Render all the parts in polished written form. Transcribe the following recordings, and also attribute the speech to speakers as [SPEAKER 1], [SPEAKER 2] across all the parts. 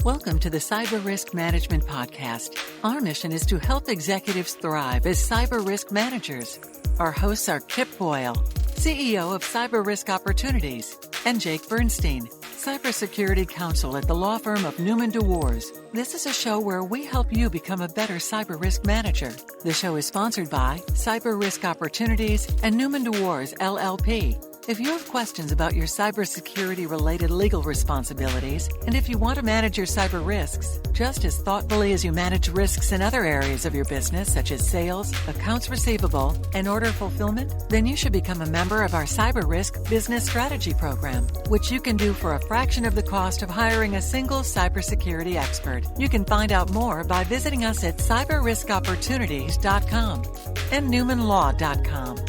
[SPEAKER 1] Welcome to the Cyber Risk Management Podcast. Our mission is to help executives thrive as cyber risk managers. Our hosts are Kip Boyle, CEO of Cyber Risk Opportunities, and Jake Bernstein, Cybersecurity Counsel at the law firm of Newman DuWors. This is a show where we help you become a better cyber risk manager. The show is sponsored by Cyber Risk Opportunities and Newman DuWors LLP. If you have questions about your cybersecurity-related legal responsibilities, and if you want to manage your cyber risks just as thoughtfully as you manage risks in other areas of your business, such as sales, accounts receivable, and order fulfillment, then you should become a member of our Cyber Risk Business Strategy Program, which you can do for a fraction of the cost of hiring a single cybersecurity expert. You can find out more by visiting us at cyberriskopportunities.com and newmanlaw.com.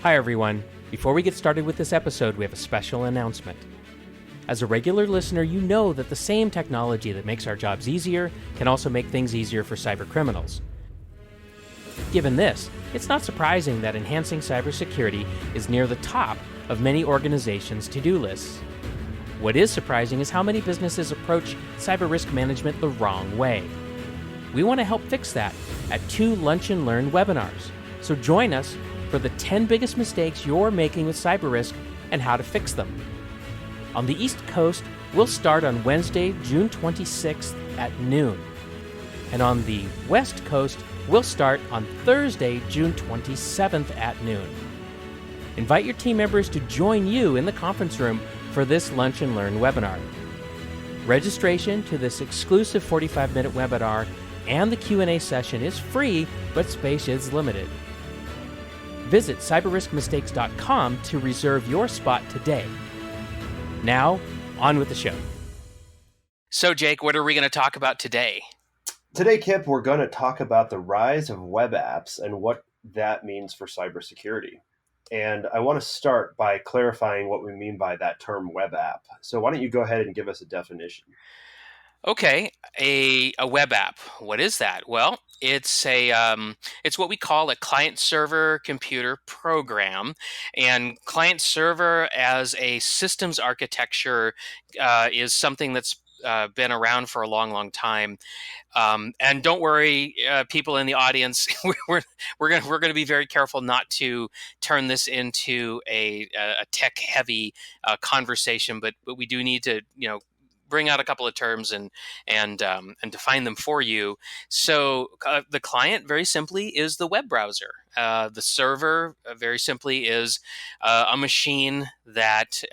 [SPEAKER 2] Hi everyone. Before we get started with this episode, we have a special announcement. As a regular listener, you know that the same technology that makes our jobs easier can also make things easier for cyber criminals. Given this, it's not surprising that enhancing cybersecurity is near the top of many organizations' to-do lists. What is surprising is how many businesses approach cyber risk management the wrong way. We want to help fix that at 2 Lunch and Learn webinars. So join us for the 10 biggest mistakes you're making with cyber risk and how to fix them. On the East Coast, we'll start on Wednesday, June 26th at noon. And on the West Coast, we'll start on Thursday, June 27th at noon. Invite your team members to join you in the conference room for this Lunch and Learn webinar. Registration to this exclusive 45-minute webinar and the Q&A session is free, but space is limited. Visit cyberriskmistakes.com to reserve your spot today. Now, on with the show. So, Jake, what are we going to talk about today?
[SPEAKER 3] Today, Kip, we're going to talk about the rise of web apps and what that means for cybersecurity. And I want to start by clarifying what we mean by that term web app. So why don't you go ahead and give us a definition?
[SPEAKER 2] Okay, a web app. What is that? Well, it's what we call a client-server computer program, and client-server as a systems architecture is something that's been around for a long, long time. And don't worry, people in the audience, we're going to be very careful not to turn this into a tech-heavy conversation, but we do need to, bring out a couple of terms and define them for you. So the client, very simply, is the web browser. The server, very simply, is a machine that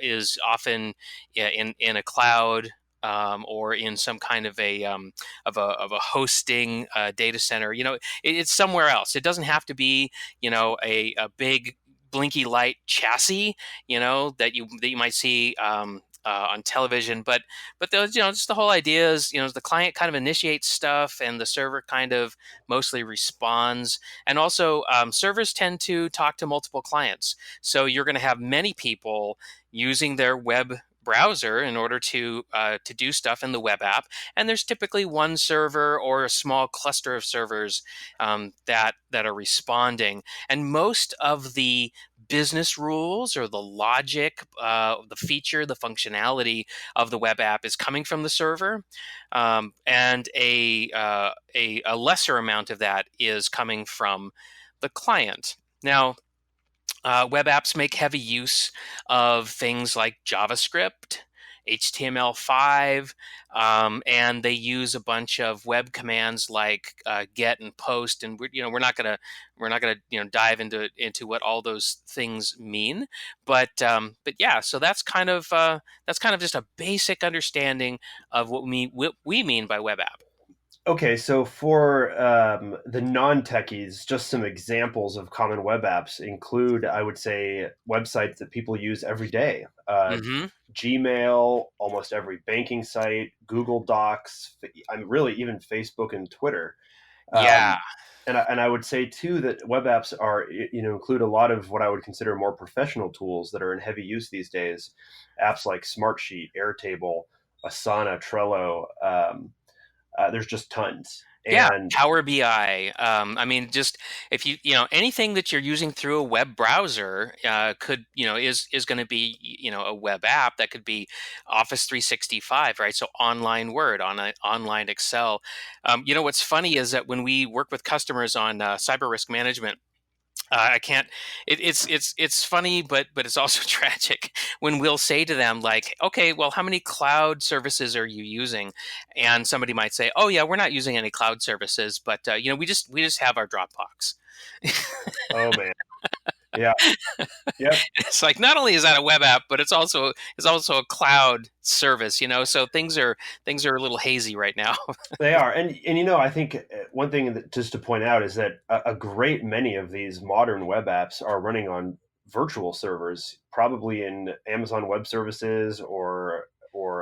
[SPEAKER 2] is often in a cloud or in some kind of a hosting data center. It's somewhere else. It doesn't have to be a big blinky light chassis that you might see on television, but those, just the whole idea is, the client kind of initiates stuff and the server kind of mostly responds. And also, servers tend to talk to multiple clients. So you're going to have many people using their web browser in order to do stuff in the web app. And there's typically one server or a small cluster of servers that are responding. And most of the business rules or the logic, the feature, the functionality of the web app is coming from the server, and a lesser amount of that is coming from the client. Now, web apps make heavy use of things like JavaScript, HTML5, and they use a bunch of web commands like get and post. And we're not gonna dive into what all those things mean. But yeah, so that's kind of just a basic understanding of what we mean by web app.
[SPEAKER 3] Okay, so for the non-techies, just some examples of common web apps include, I would say, websites that people use every day. Gmail, almost every banking site, Google Docs, really even Facebook and Twitter.
[SPEAKER 2] Yeah.
[SPEAKER 3] And I would say, too, that web apps are, include a lot of what I would consider more professional tools that are in heavy use these days. Apps like Smartsheet, Airtable, Asana, Trello. There's just tons.
[SPEAKER 2] Yeah,
[SPEAKER 3] And
[SPEAKER 2] Power BI. I mean, just if anything that you're using through a web browser could is going to be a web app. That could be Office 365, right? So online Word, online Excel. What's funny is that when we work with customers on cyber risk management, I can't. It's funny, but it's also tragic when we'll say to them like, okay, well, how many cloud services are you using? And somebody might say, oh yeah, we're not using any cloud services, but we just have our Dropbox.
[SPEAKER 3] oh man, yeah, yep.
[SPEAKER 2] It's like not only is that a web app, but it's also a cloud service. So things are a little hazy right now.
[SPEAKER 3] They are, and I think one thing that just to point out is that a great many of these modern web apps are running on virtual servers, probably in Amazon Web Services or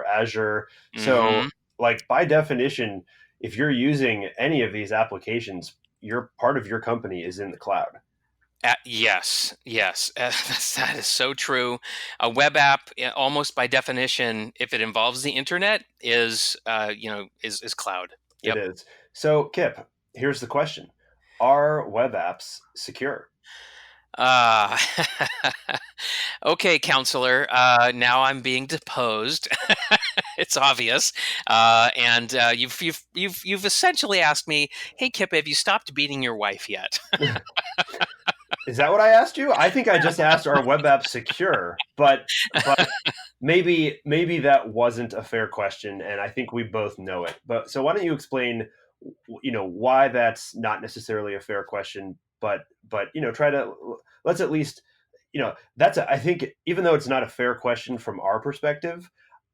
[SPEAKER 3] Azure.
[SPEAKER 2] hmm
[SPEAKER 3] So, like by definition, if you're using any of these applications, your part of your company is in the cloud.
[SPEAKER 2] Yes, yes, that is so true. A web app, almost by definition, if it involves the internet, is cloud.
[SPEAKER 3] It
[SPEAKER 2] Yep.
[SPEAKER 3] is. So, Kip, here's the question: are web apps secure?
[SPEAKER 2] Uh, okay, counselor. Now I'm being deposed. It's obvious, and you've essentially asked me, "Hey, Kip, have you stopped beating your wife yet?"
[SPEAKER 3] Is that what I asked you? I think I just asked are web apps secure, but maybe that wasn't a fair question, and I think we both know it. But so why don't you explain, why that's not necessarily a fair question, but try to let's at least, I think even though it's not a fair question from our perspective,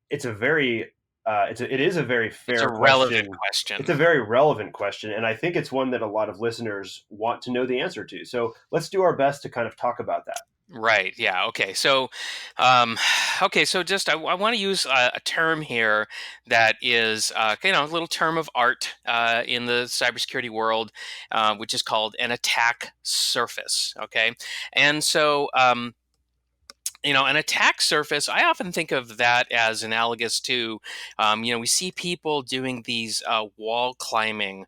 [SPEAKER 3] it's a very it is a very
[SPEAKER 2] It's a
[SPEAKER 3] fair
[SPEAKER 2] relevant
[SPEAKER 3] question. It's
[SPEAKER 2] question.
[SPEAKER 3] a very relevant question, and I think it's one that a lot of listeners want to know the answer to. So let's do our best to kind of talk about that.
[SPEAKER 2] Right. Yeah. Okay. So, um, okay. So, just I want to use a term here that is, a little term of art in the cybersecurity world, which is called an attack surface. Okay, and so. An attack surface, I often think of that as analogous to, we see people doing these wall climbing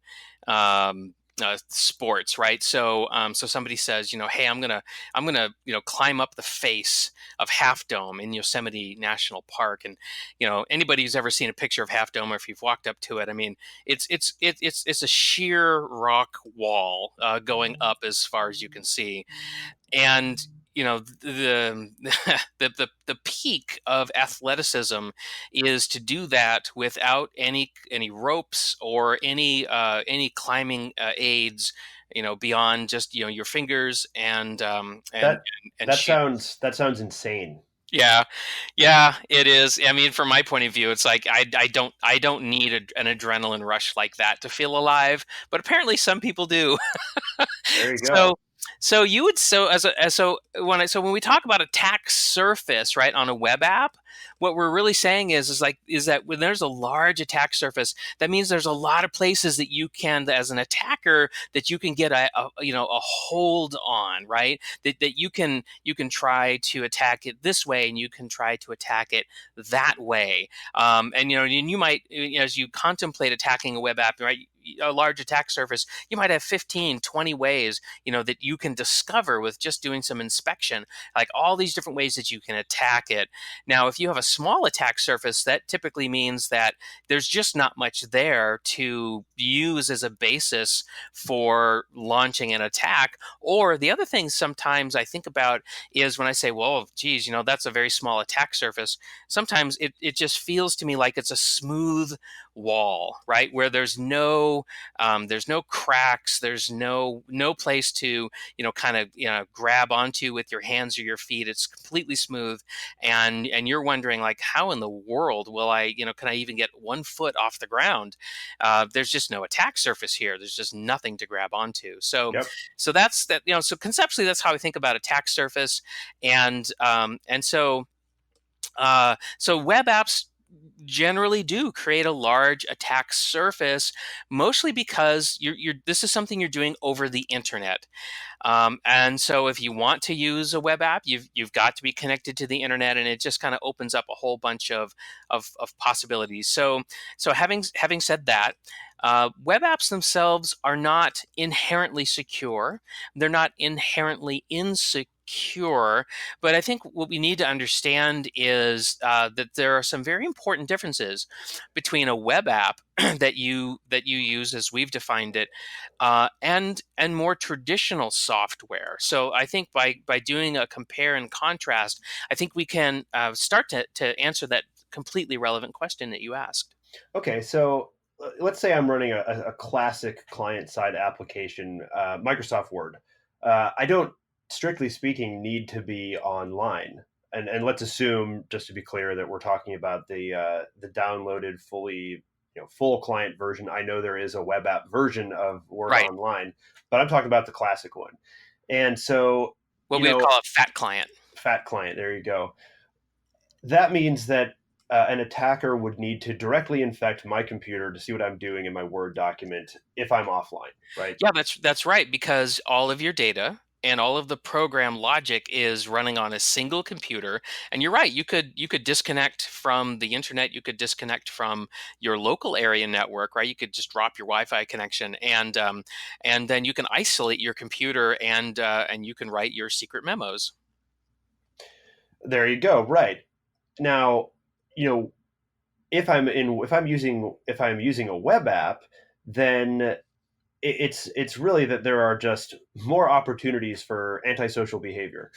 [SPEAKER 2] sports, right? So somebody says, hey, I'm gonna, climb up the face of Half Dome in Yosemite National Park, and anybody who's ever seen a picture of Half Dome, or if you've walked up to it, I mean, it's a sheer rock wall going up as far as you can see, and the the peak of athleticism is to do that without any ropes or any climbing aids, beyond just your fingers and
[SPEAKER 3] That
[SPEAKER 2] and
[SPEAKER 3] that
[SPEAKER 2] shoes.
[SPEAKER 3] sounds insane.
[SPEAKER 2] Yeah, yeah, it is. I mean, from my point of view, it's like I don't need an adrenaline rush like that to feel alive, but apparently some people do.
[SPEAKER 3] There you
[SPEAKER 2] So,
[SPEAKER 3] go.
[SPEAKER 2] so you would so as a as so when we talk about attack surface, right, on a web app, what we're really saying is that when there's a large attack surface, that means there's a lot of places that you can, as an attacker, that you can get a hold on, right? That you can try to attack it this way, and you can try to attack it that way. And you might, as you contemplate attacking a web app, right, a large attack surface, you might have 15, 20 ways that you can discover with just doing some inspection, like all these different ways that you can attack it. Now, if you have a small attack surface, that typically means that there's just not much there to use as a basis for launching an attack. Or the other thing sometimes I think about is when I say, well, geez, that's a very small attack surface. Sometimes it just feels to me like it's a smooth wall, right? Where there's no cracks, there's no place to kind of grab onto with your hands or your feet. It's completely smooth, and you're wondering like, how in the world will I can I even get 1 foot off the ground? There's just no attack surface here. There's just nothing to grab onto. So
[SPEAKER 3] Yep.
[SPEAKER 2] so that's that. So conceptually, that's how I think about attack surface, and so web apps generally do create a large attack surface, mostly because this is something you're doing over the internet. And so if you want to use a web app, you've got to be connected to the internet, and it just kind of opens up a whole bunch of possibilities. So having said that, web apps themselves are not inherently secure. They're not inherently insecure. But I think what we need to understand is that there are some very important differences between a web app that you use as we've defined it, and more traditional software. So I think by doing a compare and contrast, I think we can start to answer that completely relevant question that you asked.
[SPEAKER 3] Okay, so let's say I'm running a classic client-side application, Microsoft Word. I don't, strictly speaking, need to be online. And let's assume, just to be clear, that we're talking about the downloaded fully, full client version. I know there is a web app version of Word
[SPEAKER 2] Right.
[SPEAKER 3] Online, but I'm talking about the classic one. And so,
[SPEAKER 2] What we would call a fat client.
[SPEAKER 3] Fat client. There you go. That means that an attacker would need to directly infect my computer to see what I'm doing in my Word document if I'm offline, right?
[SPEAKER 2] Yeah, that's right, because all of your data and all of the program logic is running on a single computer. And you're right, you could disconnect from the internet, you could disconnect from your local area network, right? You could just drop your Wi-Fi connection, and then you can isolate your computer, and you can write your secret memos.
[SPEAKER 3] There you go. Right. Now, if I'm using a web app, then it's really that there are just more opportunities for antisocial behavior,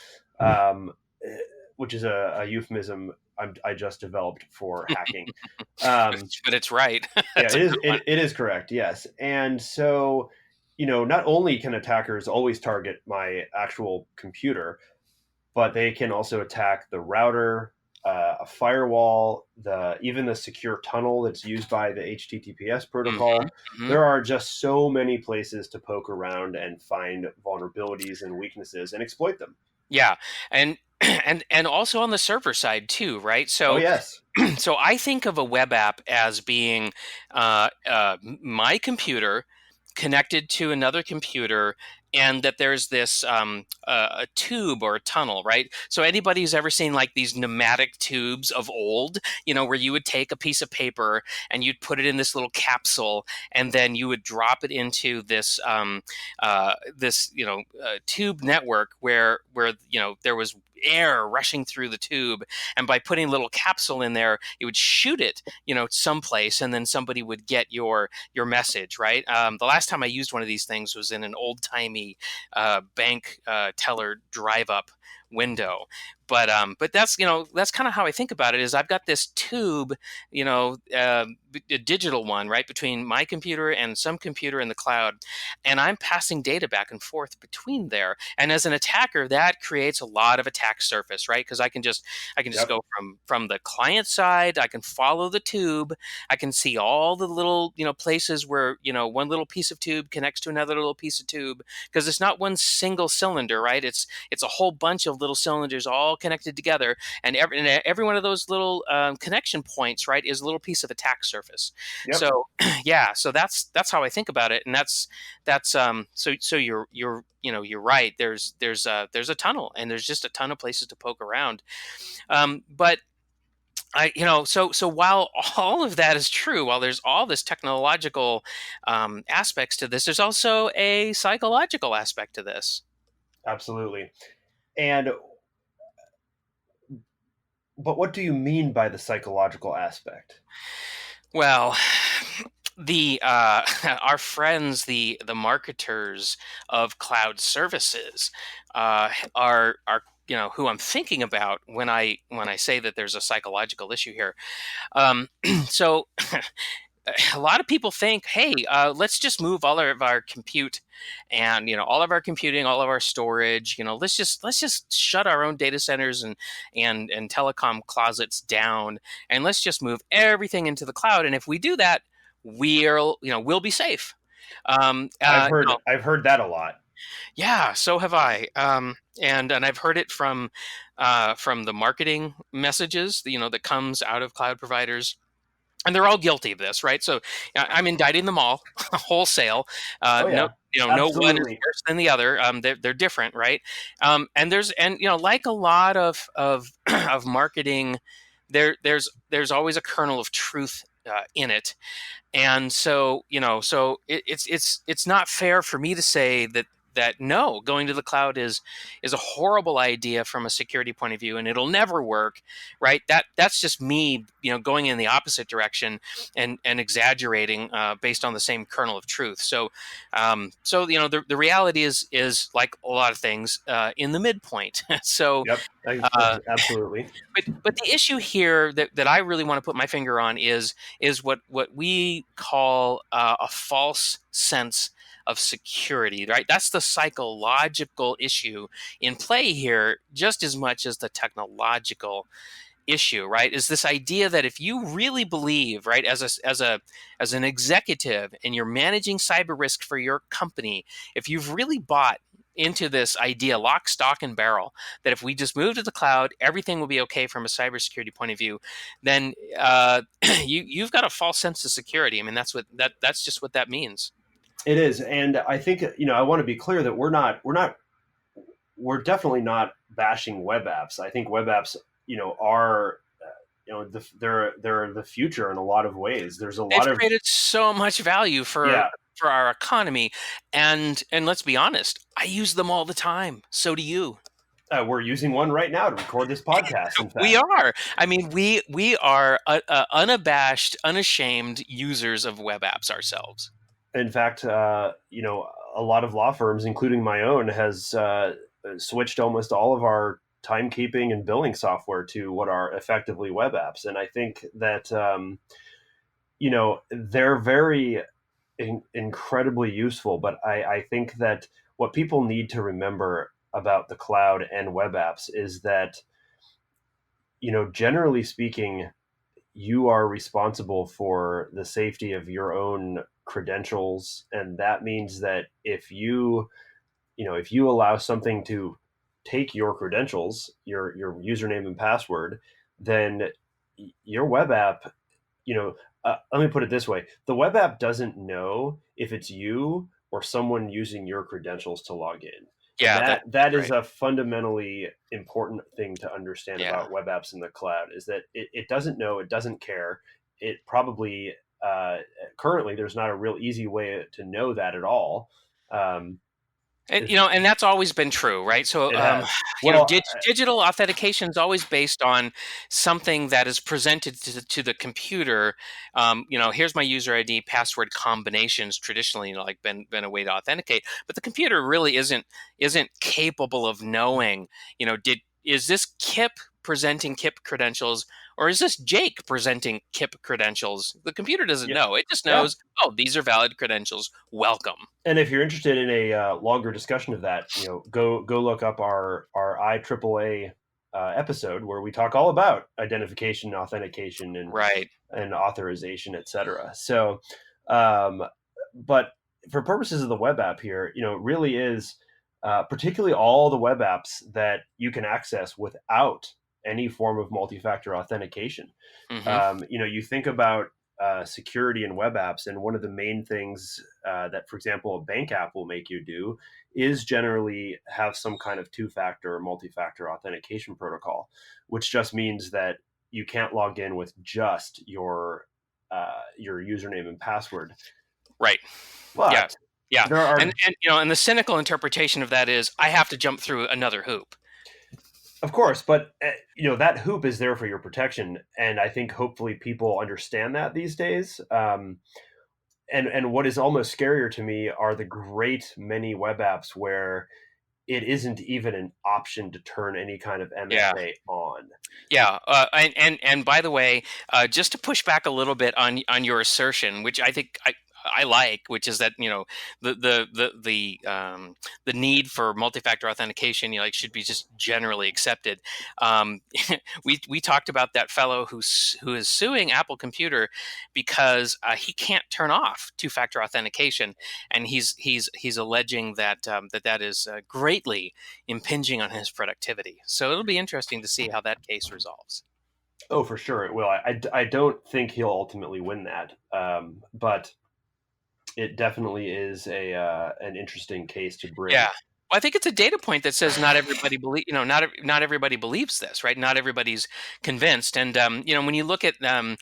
[SPEAKER 3] which is a euphemism I just developed for hacking.
[SPEAKER 2] But it's right.
[SPEAKER 3] Yeah, it is correct. Yes, and so not only can attackers always target my actual computer, but they can also attack the router, a firewall, even the secure tunnel that's used by the HTTPS protocol.
[SPEAKER 2] Mm-hmm.
[SPEAKER 3] There are just so many places to poke around and find vulnerabilities and weaknesses and exploit them.
[SPEAKER 2] Yeah, and and also on the server side too, right? So,
[SPEAKER 3] oh yes.
[SPEAKER 2] So I think of a web app as being my computer connected to another computer, and that there's this a tube or a tunnel, right? So anybody who's ever seen like these pneumatic tubes of old, where you would take a piece of paper and you'd put it in this little capsule, and then you would drop it into this tube network where there was air rushing through the tube, and by putting a little capsule in there, it would shoot it someplace, and then somebody would get your message, right? The last time I used one of these things was in an old-timey bank teller drive-up window. But that's kind of how I think about it. Is I've got this tube, a digital one, right, between my computer and some computer in the cloud, and I'm passing data back and forth between there. And as an attacker, that creates a lot of attack surface, right? Because I can just
[SPEAKER 3] Yep.
[SPEAKER 2] go from the client side. I can follow the tube. I can see all the little places where one little piece of tube connects to another little piece of tube, because it's not one single cylinder, right? It's a whole bunch of little cylinders all connected together, and every one of those little connection points, right, is a little piece of attack surface.
[SPEAKER 3] Yep.
[SPEAKER 2] So yeah, so that's how I think about it, and that's so you're right. There's a tunnel, and there's just a ton of places to poke around, but so while all of that is true, while there's all this technological aspects to this, there's also a psychological aspect to this.
[SPEAKER 3] Absolutely. But what do you mean by the psychological aspect?
[SPEAKER 2] Well, the our friends, the marketers of cloud services, are who I'm thinking about when I say that there's a psychological issue here. So a lot of people think, hey, let's just move all of our compute and all of our computing, all of our storage. Let's just shut our own data centers and telecom closets down, and let's just move everything into the cloud. And if we do that, we'll be safe.
[SPEAKER 3] I've heard that a lot.
[SPEAKER 2] Yeah, so have I. And I've heard it from the marketing messages, that comes out of cloud providers. and they're all guilty of this, right? So I'm indicting them all wholesale.
[SPEAKER 3] Oh
[SPEAKER 2] No,
[SPEAKER 3] yeah,
[SPEAKER 2] no one is
[SPEAKER 3] absolutely.
[SPEAKER 2] worse than the other. They're different, right? And like a lot of of marketing, there's always a kernel of truth in it. And so it's not fair for me to say that no, going to the cloud is a horrible idea from a security point of view and it'll never work, right? That's just me going in the opposite direction and exaggerating based on the same kernel of truth. The reality is like a lot of things in the midpoint. So
[SPEAKER 3] Yep,
[SPEAKER 2] uh,
[SPEAKER 3] absolutely.
[SPEAKER 2] but the issue here that I really want to put my finger on is what we call a false sense of security, right? That's the psychological issue in play here, just as much as the technological issue, right? Is this idea that if you really believe, right, as an executive and you're managing cyber risk for your company, if you've really bought into this idea, lock, stock, and barrel, that if we just move to the cloud, everything will be okay from a cybersecurity point of view, then you've got a false sense of security. I mean, that's just what that means.
[SPEAKER 3] It is, and I think I want to be clear that we're definitely not bashing web apps. I think web apps, are they're the future in a lot of ways. There's a
[SPEAKER 2] They've
[SPEAKER 3] lot of
[SPEAKER 2] created so much value
[SPEAKER 3] yeah.
[SPEAKER 2] for our economy, and let's be honest, I use them all the time. So do you.
[SPEAKER 3] We're using one right now to record this podcast. In
[SPEAKER 2] We
[SPEAKER 3] fact,
[SPEAKER 2] are. I mean, we are unabashed, unashamed users of web apps ourselves.
[SPEAKER 3] in fact, a lot of law firms, including my own, has switched almost all of our timekeeping and billing software to what are effectively web apps, and I think that they're very incredibly useful. But I think that what people need to remember about the cloud and web apps is that, generally speaking, you are responsible for the safety of your own credentials, and that means that if you allow something to take your credentials, your username and password, then your web app, let me put it this way: the web app doesn't know if it's you or someone using your credentials to log in. And
[SPEAKER 2] Yeah,
[SPEAKER 3] that
[SPEAKER 2] right.
[SPEAKER 3] is a fundamentally important thing to understand
[SPEAKER 2] Yeah.
[SPEAKER 3] about web apps in the cloud, is that it doesn't know, it doesn't care. It probably currently there's not a real easy way to know that at all. Um,
[SPEAKER 2] And that's always been true, right? So
[SPEAKER 3] it has. Well,
[SPEAKER 2] digital authentication is always based on something that is presented to the computer. Here's my user ID, password combinations. Traditionally, like been a way to authenticate, but the computer really isn't capable of knowing. Is this Kip presenting Kip credentials, or is this Jake presenting Kip credentials? The computer doesn't
[SPEAKER 3] yeah,
[SPEAKER 2] know. It just
[SPEAKER 3] yeah.
[SPEAKER 2] knows, oh, these are valid credentials. Welcome.
[SPEAKER 3] And if you're interested in a longer discussion of that, go look up our IAAA episode where we talk all about identification, authentication,
[SPEAKER 2] Right.
[SPEAKER 3] and authorization, etc. So, um, but for purposes of the web app here, it really is particularly all the web apps that you can access without any form of multi-factor authentication.
[SPEAKER 2] Hmm.
[SPEAKER 3] You think about security in web apps, and one of the main things that, for example, a bank app will make you do is generally have some kind of two-factor or multi-factor authentication protocol, which just means that you can't log in with just your username and password.
[SPEAKER 2] Right.
[SPEAKER 3] But
[SPEAKER 2] Yeah. Yeah.
[SPEAKER 3] there are,
[SPEAKER 2] And the cynical interpretation of that is I have to jump through another hoop.
[SPEAKER 3] of course, but that hoop is there for your protection, and I think hopefully people understand that these days. And what is almost scarier to me are the great many web apps where it isn't even an option to turn any kind of
[SPEAKER 2] Yeah.
[SPEAKER 3] MFA on.
[SPEAKER 2] Yeah, and by the way, just to push back a little bit on your assertion, which I think I like, which is that the need for multi-factor authentication, like, should be just generally accepted. Um, we talked about that fellow who is suing Apple Computer because he can't turn off two-factor authentication, and he's alleging that that is greatly impinging on his productivity. So it'll be interesting to see how that case resolves.
[SPEAKER 3] Oh, for sure it will. I don't think he'll ultimately win that, but it definitely is an interesting case to
[SPEAKER 2] Yeah.
[SPEAKER 3] bring.
[SPEAKER 2] Well, I think it's a data point that says not everybody believe, not everybody believes this, right? Not everybody's convinced. And when you look at the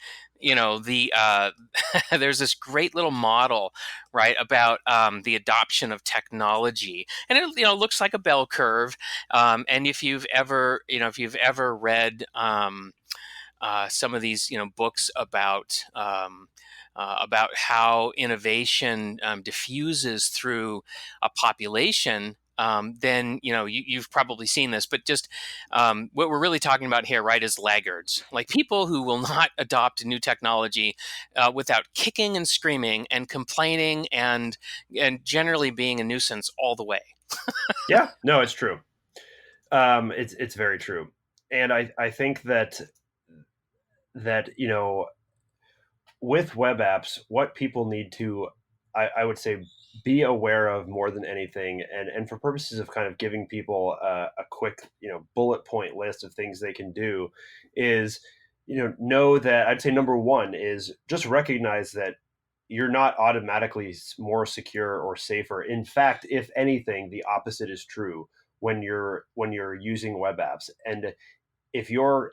[SPEAKER 2] there's this great little model, right, about the adoption of technology, and it looks like a bell curve. And if you've ever read some of these books about how innovation diffuses through a population, then you've probably seen this. But just what we're really talking about here, right, is laggards, like people who will not adopt new technology without kicking and screaming and complaining and generally being a nuisance all the way.
[SPEAKER 3] Yeah, no, it's true. It's very true, and I think that with web apps, what people need to, I would say, be aware of more than anything, and for purposes of kind of giving people a quick, bullet point list of things they can do, is, know that I'd say number one is just recognize that you're not automatically more secure or safer. In fact, if anything, the opposite is true when you're using web apps. And if your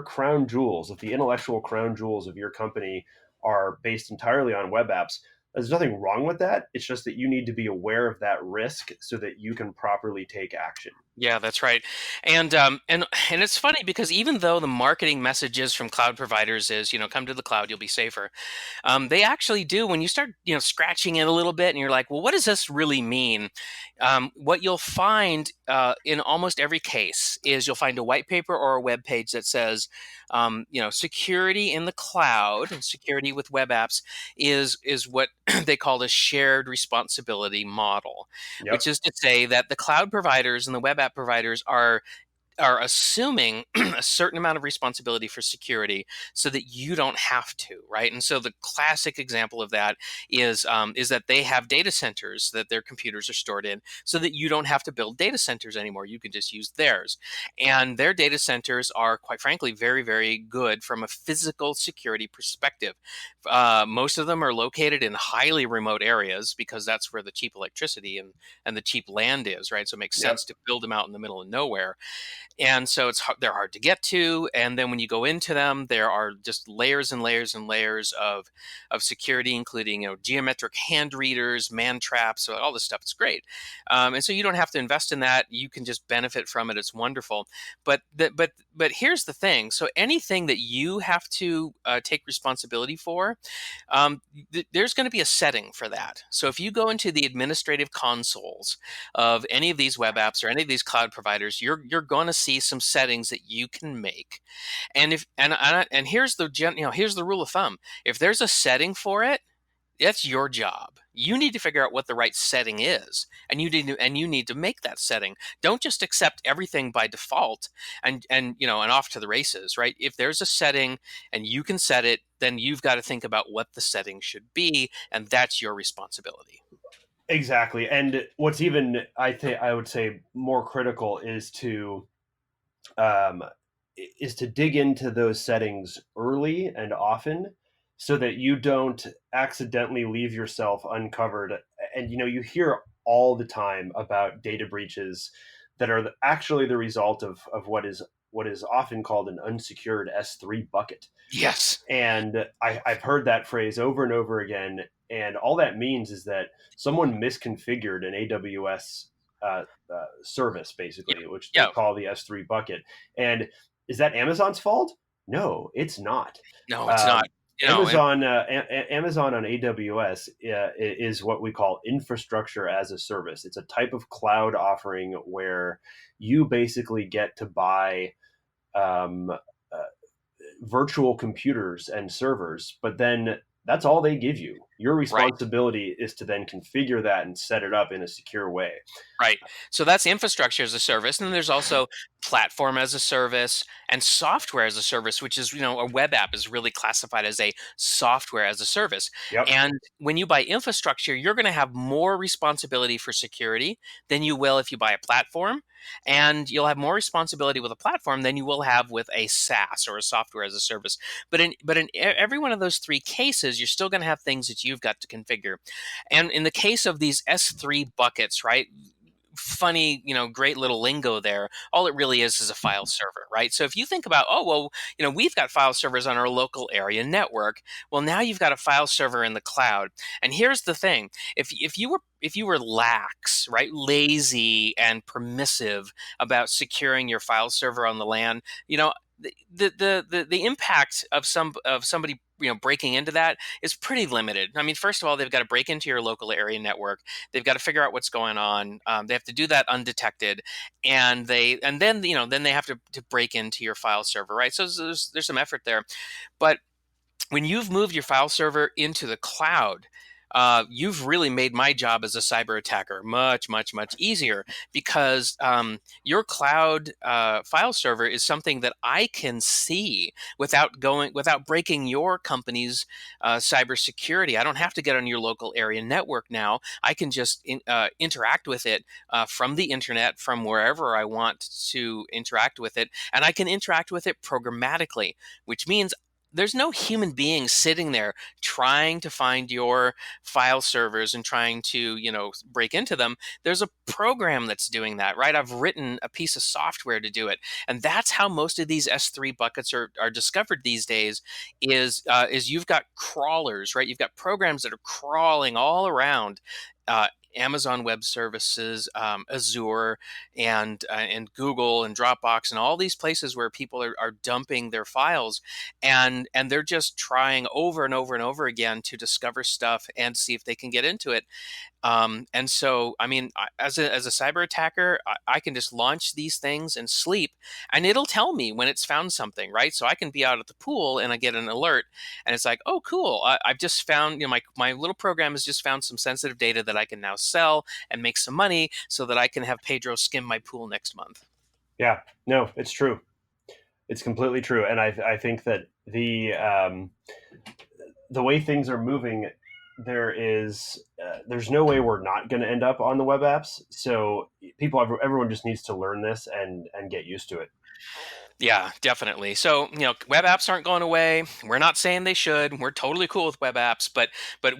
[SPEAKER 3] crown jewels, if the intellectual crown jewels of your company are based entirely on web apps, there's nothing wrong with that. It's just that you need to be aware of that risk so that you can properly take action.
[SPEAKER 2] Yeah, that's right. And it's funny because even though the marketing messages from cloud providers is, come to the cloud, you'll be safer. They actually do. When you start, scratching it a little bit, and you're like, well, what does this really mean? What you'll find in almost every case is you'll find a white paper or a web page that says, security in the cloud and security with web apps is what they call the shared responsibility model, which
[SPEAKER 3] Yep.
[SPEAKER 2] is to say that the cloud providers and the web app providers are assuming a certain amount of responsibility for security so that you don't have to, right? And so the classic example of that is that they have data centers that their computers are stored in so that you don't have to build data centers anymore. You can just use theirs. And their data centers are, quite frankly, very, very good from a physical security perspective. Most of them are located in highly remote areas because that's where the cheap electricity and the cheap land is, right? So it makes sense
[SPEAKER 3] Yep.
[SPEAKER 2] to build them out in the middle of nowhere, and so they're hard to get to. And then when you go into them, there are just layers and layers and layers of security, including geometric hand readers, man traps, so all this stuff. It's great, and so you don't have to invest in that. You can just benefit from it. It's wonderful. But here's the thing. So anything that you have to take responsibility for, there's going to be a setting for that. So if you go into the administrative consoles of any of these web apps or any of these cloud providers, you're going to see some settings that you can make. And if and here's here's the rule of thumb. If there's a setting for it, that's your job. You need to figure out what the right setting is, and you need to make that setting. Don't just accept everything by default and off to the races, right? If there's a setting and you can set it, then you've got to think about what the setting should be, and that's your responsibility.
[SPEAKER 3] Exactly. And what's even, I would say, more critical um, is to dig into those settings early and often, so that you don't accidentally leave yourself uncovered. And you hear all the time about data breaches that are actually the result of what is often called an unsecured S3 bucket.
[SPEAKER 2] Yes.
[SPEAKER 3] And I've heard that phrase over and over again. And all that means is that someone misconfigured an AWS service,
[SPEAKER 2] Yeah.
[SPEAKER 3] basically, which they
[SPEAKER 2] Yeah.
[SPEAKER 3] call the S3 bucket. And is that Amazon's fault? No, it's not.
[SPEAKER 2] No, it's not.
[SPEAKER 3] Um,
[SPEAKER 2] And
[SPEAKER 3] Amazon on AWS is what we call infrastructure as a service. It's a type of cloud offering where you basically get to buy um, virtual computers and servers, but then that's all they give you. Your
[SPEAKER 2] Right.
[SPEAKER 3] responsibility is to then configure that and set it up in a secure way.
[SPEAKER 2] Right. So that's infrastructure as a service. And then there's also platform as a service and software as a service, which is, a web app is really classified as a software as a service.
[SPEAKER 3] Yep.
[SPEAKER 2] And when you buy infrastructure, you're going to have more responsibility for security than you will if you buy a platform. And you'll have more responsibility with a platform than you will have with a SaaS or a software as a service. But in every one of those three cases, you're still going to have things that you've got to configure. And in the case of these S3 buckets, right? Funny, great little lingo there. All it really is a file server, right? So if you think about, oh, well, we've got file servers on our local area network. Well, now you've got a file server in the cloud. And here's the thing. If you were lax, right, lazy and permissive about securing your file server on the LAN, the impact of somebody breaking into that is pretty limited. I mean, first of all, they've got to break into your local area network. They've got to figure out what's going on. They have to do that undetected, and then they have to break into your file server, right? So there's some effort there, but when you've moved your file server into the cloud, you've really made my job as a cyber attacker much, much, much easier, because your cloud file server is something that I can see without breaking your company's cybersecurity. I don't have to get on your local area network now. I can just interact with it from the internet, from wherever I want to interact with it, and I can interact with it programmatically, which means there's no human being sitting there trying to find your file servers and trying to, break into them. There's a program that's doing that, right? I've written a piece of software to do it. And that's how most of these S3 buckets are discovered these days is you've got crawlers, right? You've got programs that are crawling all around Amazon Web Services, Azure, and Google and Dropbox, and all these places where people are dumping their files, and they're just trying over and over and over again to discover stuff and see if they can get into it. And so, I mean, as a cyber attacker, I can just launch these things and sleep, and it'll tell me when it's found something, right? So I can be out at the pool and I get an alert, and it's like, oh, cool! I've just found, my little program has just found some sensitive data that I can now sell and make some money, so that I can have Pedro skim my pool next month.
[SPEAKER 3] Yeah, no, it's true. It's completely true, and I think that the way things are moving, there's no way we're not going to end up on the web apps. So everyone just needs to learn this and get used to it.
[SPEAKER 2] Yeah, definitely. So, web apps aren't going away. We're not saying they should. We're totally cool with web apps, but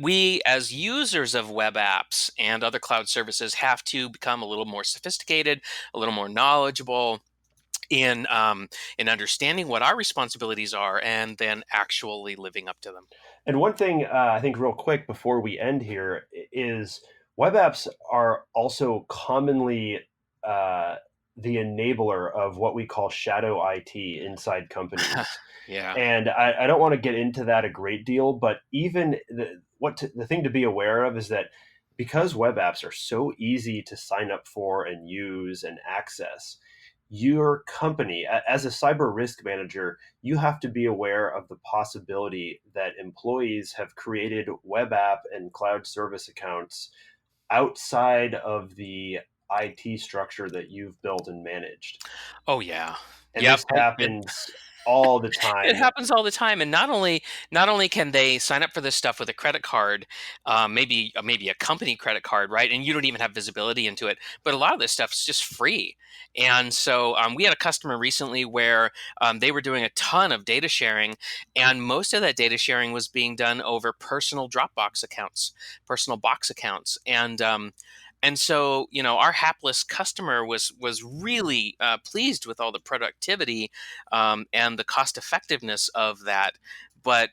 [SPEAKER 2] we as users of web apps and other cloud services have to become a little more sophisticated, a little more knowledgeable in understanding what our responsibilities are, and then actually living up to them.
[SPEAKER 3] And one thing I think real quick before we end here is web apps are also commonly the enabler of what we call shadow IT inside companies.
[SPEAKER 2] Yeah.
[SPEAKER 3] And I don't want to get into that a great deal, but even the thing to be aware of is that because web apps are so easy to sign up for and use and access, your company, as a cyber risk manager, you have to be aware of the possibility that employees have created web app and cloud service accounts outside of the IT structure that you've built and managed.
[SPEAKER 2] Oh, yeah.
[SPEAKER 3] And
[SPEAKER 2] Yep.
[SPEAKER 3] this happens all the time.
[SPEAKER 2] It happens all the time, and not only can they sign up for this stuff with a credit card, maybe a company credit card, right? And you don't even have visibility into it. But a lot of this stuff is just free. And so we had a customer recently where they were doing a ton of data sharing, and most of that data sharing was being done over personal Dropbox accounts, personal box accounts, and so, our hapless customer was really pleased with all the productivity and the cost effectiveness of that. But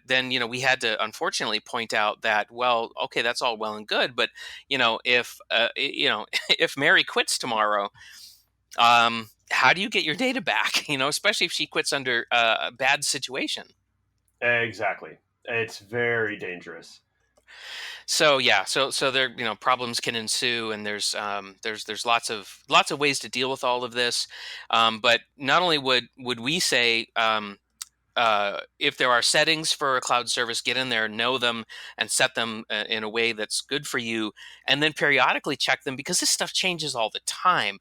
[SPEAKER 2] then, we had to unfortunately point out that, well, okay, that's all well and good, but if if Mary quits tomorrow, how do you get your data back? Especially if she quits under a bad situation.
[SPEAKER 3] Exactly, it's very dangerous.
[SPEAKER 2] So yeah, so there problems can ensue, and there's lots of ways to deal with all of this. But not only would we say if there are settings for a cloud service, get in there, know them, and set them in a way that's good for you. And then periodically check them, because this stuff changes all the time.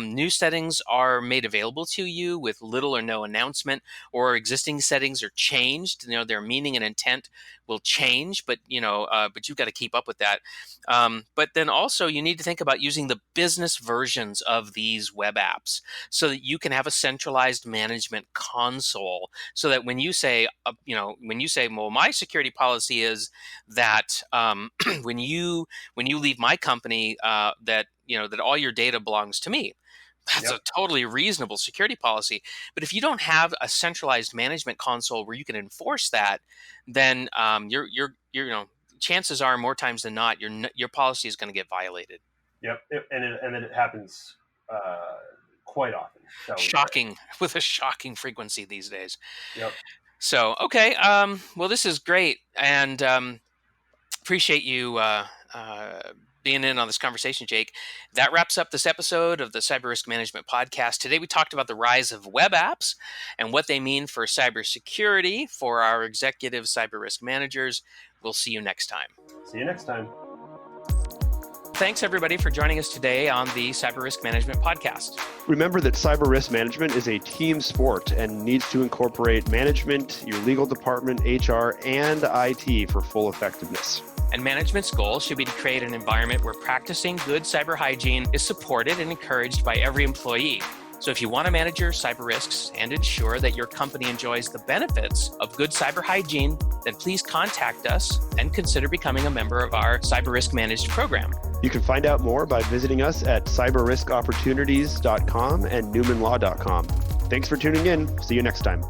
[SPEAKER 2] New settings are made available to you with little or no announcement, or existing settings are changed. Their meaning and intent will change, but but you've got to keep up with that. But then also you need to think about using the business versions of these web apps so that you can have a centralized management console. So that when you say, well, my security policy is that when you leave my company, that all your data belongs to me. That's a totally reasonable security policy. But if you don't have a centralized management console where you can enforce that, then chances are, more times than not, your policy is going to get violated.
[SPEAKER 3] Yep, and it happens quite often.
[SPEAKER 2] With a shocking frequency these days.
[SPEAKER 3] Yep.
[SPEAKER 2] So, okay. Well, this is great, and appreciate you being in on this conversation, Jake. That wraps up this episode of the Cyber Risk Management Podcast. Today, we talked about the rise of web apps and what they mean for cybersecurity for our executive cyber risk managers. We'll see you next time.
[SPEAKER 3] See you next time.
[SPEAKER 2] Thanks, everybody, for joining us today on the Cyber Risk Management Podcast.
[SPEAKER 3] Remember that cyber risk management is a team sport and needs to incorporate management, your legal department, HR, and IT for full effectiveness.
[SPEAKER 2] And management's goal should be to create an environment where practicing good cyber hygiene is supported and encouraged by every employee. So if you want to manage your cyber risks and ensure that your company enjoys the benefits of good cyber hygiene, then please contact us and consider becoming a member of our Cyber Risk Managed program.
[SPEAKER 3] You can find out more by visiting us at cyberriskopportunities.com and newmanlaw.com. Thanks for tuning in. See you next time.